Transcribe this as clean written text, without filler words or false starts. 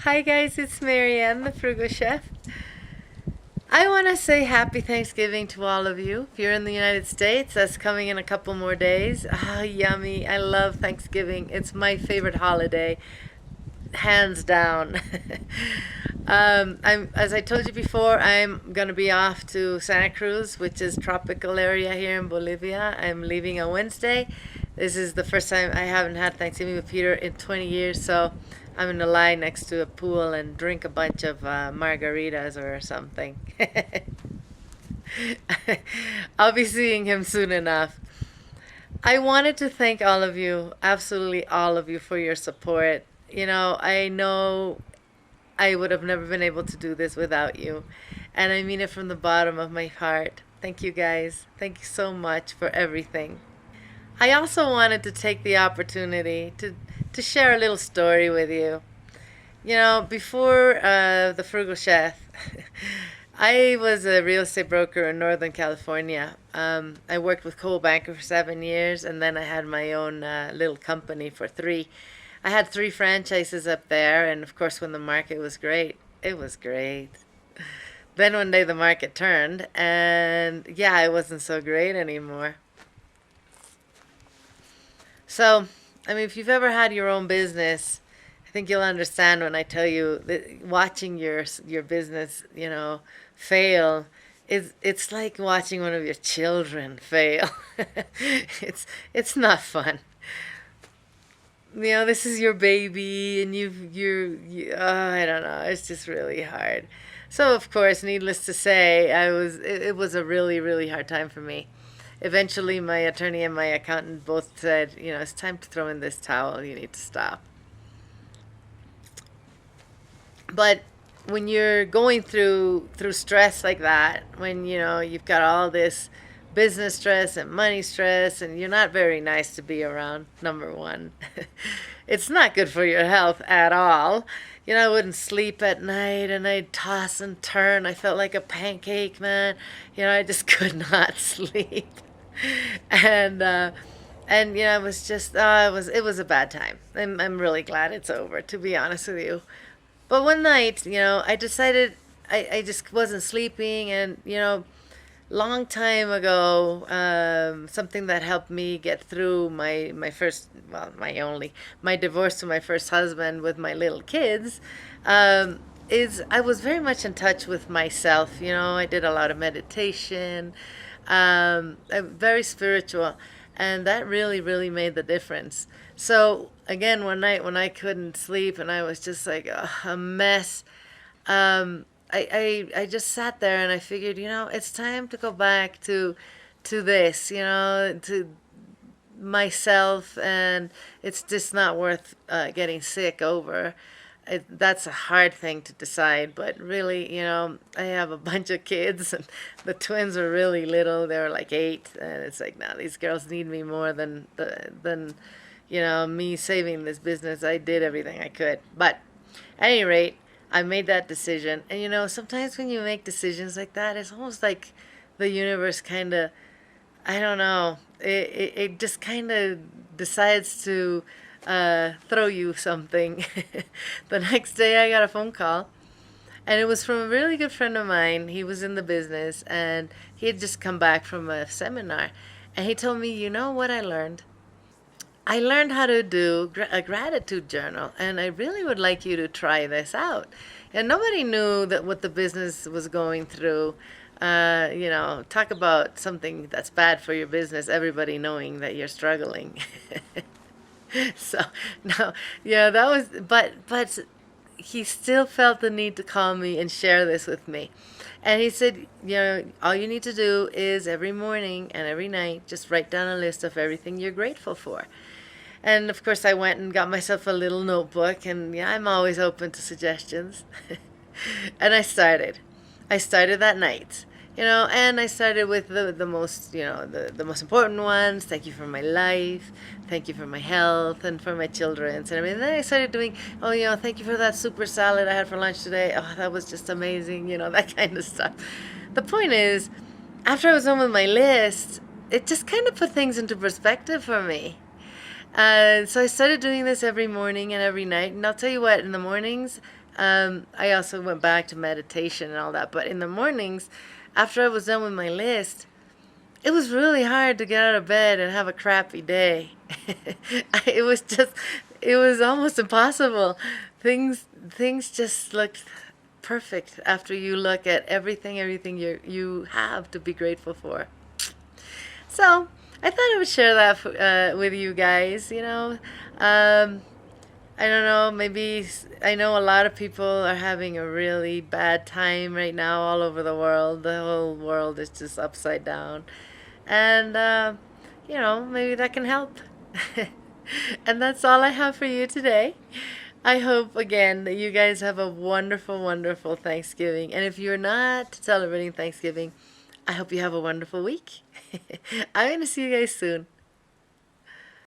Hi guys, it's Marianne, the Frugal Chef. I want to say happy Thanksgiving to all of you. If you're in the United States, that's coming in a couple more days. Ah, yummy. I love Thanksgiving. It's my favorite holiday, hands down. As I told you before, I'm going to be off to Santa Cruz, which is tropical area here in Bolivia. I'm leaving on Wednesday. This is the first time I haven't had Thanksgiving with Peter in 20 years, so I'm going to lie next to a pool and drink a bunch of margaritas or something. I'll be seeing him soon enough. I wanted to thank all of you, absolutely all of you, for your support. I know I would have never been able to do this without you. And I mean it from the bottom of my heart. Thank you guys. Thank you so much for everything. I also wanted to take the opportunity to share a little story with you. Before the Frugal Chef, I was a real estate broker in Northern California. I worked with Coldwell Banker for 7 years, and then I had my own little company for three. I had three franchises up there, and of course, when the market was great, it was great. Then one day the market turned, and yeah, it wasn't so great anymore. So, I mean, if you've ever had your own business, I think you'll understand when I tell you that watching your business, fail is it's like watching one of your children fail. It's not fun. This is your baby, and I don't know, it's just really hard. So, of course, needless to say, it was a really, really hard time for me. Eventually, my attorney and my accountant both said, it's time to throw in this towel, you need to stop. But when you're going through stress like that, when you've got all this business stress and money stress, and you're not very nice to be around, number one. It's not good for your health at all. I wouldn't sleep at night, and I'd toss and turn. I felt like a pancake, man. I just could not sleep. and it was just it was a bad time. I'm really glad it's over, to be honest with you. But one night, I decided I just wasn't sleeping, and long time ago, something that helped me get through my first, well, my divorce to my first husband with my little kids, is I was very much in touch with myself. I did a lot of meditation. I'm very spiritual, and that really, really made the difference. So again, one night when I couldn't sleep and I was just like a mess, I just sat there and I figured, it's time to go back to this, to myself, and it's just not worth getting sick over. That's a hard thing to decide, but really, I have a bunch of kids, and the twins are really little. They're like 8, and it's like, now these girls need me more than me saving this business. I did everything I could, but at any rate, I made that decision. And sometimes when you make decisions like that, it's almost like the universe kind of, I don't know, it just kind of decides to throw you something. The next day, I got a phone call, and it was from a really good friend of mine. He was in the business, and he had just come back from a seminar. And he told me, you know what I learned? I learned how to do a gratitude journal, and I really would like you to try this out. And nobody knew that what the business was going through. Talk about something that's bad for your business. Everybody knowing that you're struggling. So no, yeah, that was. But he still felt the need to call me and share this with me. And he said, all you need to do is every morning and every night just write down a list of everything you're grateful for. And of course, I went and got myself a little notebook, and yeah, I'm always open to suggestions. And I started. I started that night, and I started with the most, the most important ones. Thank you for my life. Thank you for my health and for my children's and everything. And then I started doing, oh, thank you for that super salad I had for lunch today. Oh, that was just amazing, that kind of stuff. The point is, after I was done with my list, it just kind of put things into perspective for me. So I started doing this every morning and every night. And I'll tell you what, in the mornings, I also went back to meditation and all that. But in the mornings, after I was done with my list, it was really hard to get out of bed and have a crappy day. It was just, it was almost impossible. Things just looked perfect after you look at everything you have to be grateful for. So I thought I would share that with you guys. I don't know. Maybe I know a lot of people are having a really bad time right now all over the world. The whole world is just upside down, and maybe that can help. And that's all I have for you today. I hope again that you guys have a wonderful, wonderful Thanksgiving. And if you're not celebrating Thanksgiving, I hope you have a wonderful week. I'm going to see you guys soon.